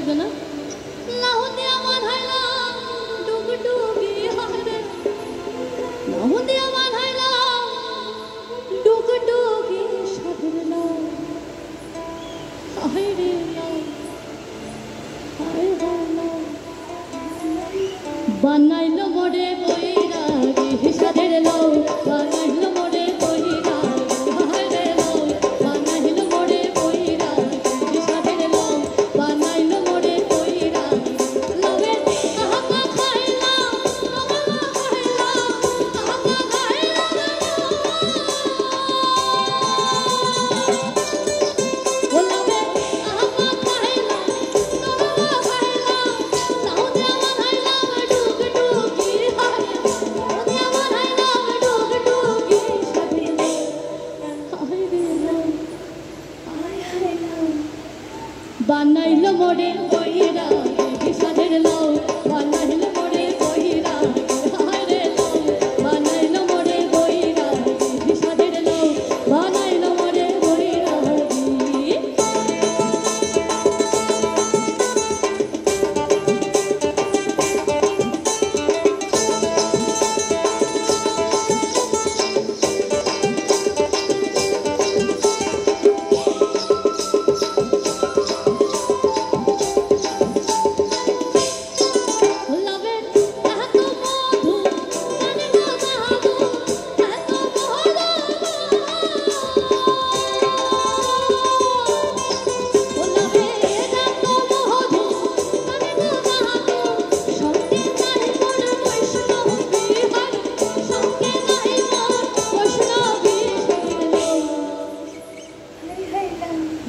লাগবে না লাহুদি আমার হাইলাম ডুগডুগি হারে লাহুদি আমার হাইলাম ডুগডুগি সাধের লাউ হায়রে লাউ হায়রে লাউ বানাইলো মোরে বৈরাগী সাধের লাউ বানাইলো মোরে বৈরাগী হায়রে লাউ বানাইলো মোরে বৈরাগী সাধের লাউ বানাইলো মোরে বৈরাগী লাউয়ের আহা খাইলাম আহা খাইলাম আহা খাইলাম ও লাউয়ের আহা খাইলাম আহা খাইলাম লাউ দেওয়া খাইলাম ডুগডুগি হারে লাউ দেওয়া খাইলাম ডুগডুগি সাধের লাউ হায়রে লাউ হায় লাউ বানাইলো মোরে বৈরাগী সাধের লাউ বানাইলো মোরে বৈরাগী হায়রে লাউ বানাইলো মোরে বৈরাগী সাধের লাউ বানাইলো মোরে বৈরাগী লাভের এত মধু মানে না জাদু এত মধু ও লাভের এত মধু মানে না জাদু সঙ্গে নাই মোর বৈষ্ণবী হারে সঙ্গে নাই মোর বৈষ্ণবী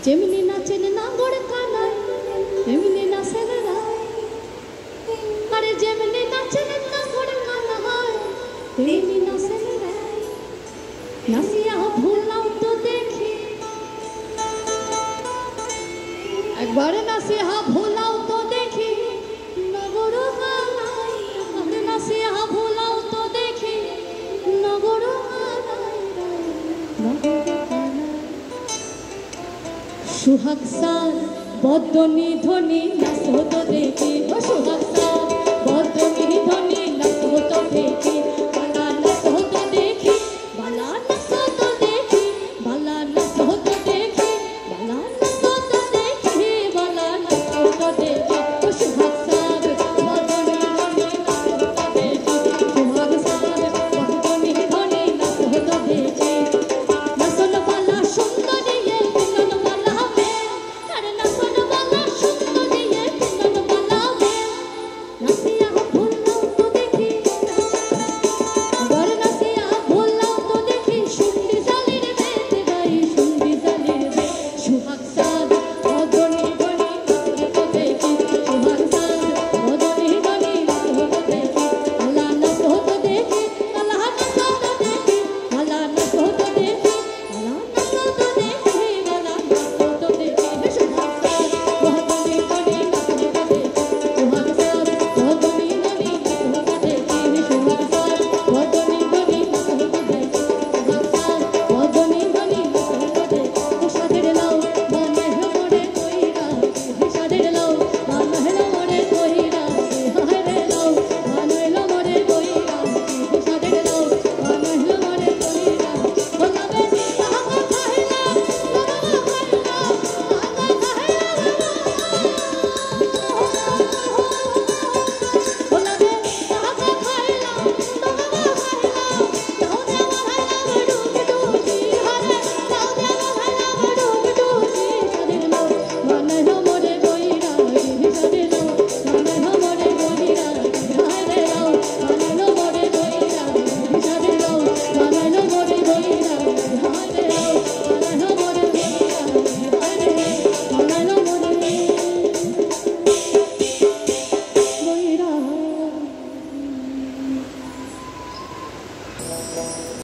যেমনি নাচেন নাগর কানাই তেমনি নাচেন রায় আরে যেমনি নাচেন নাগর কানাই তেমনি নাচেন রায় নাচিয়া ভুলাও তো দেখি একবার নাচিয়া ভুলাও তো দেখি নগর কানাই আরে নাচিয়া ভুলাও তো দেখি নগর কানাই নগর কানাই সুহাগ সার বদনি ধনি নাচো তো দেখি ও সুহাগ সার বদনি ধনি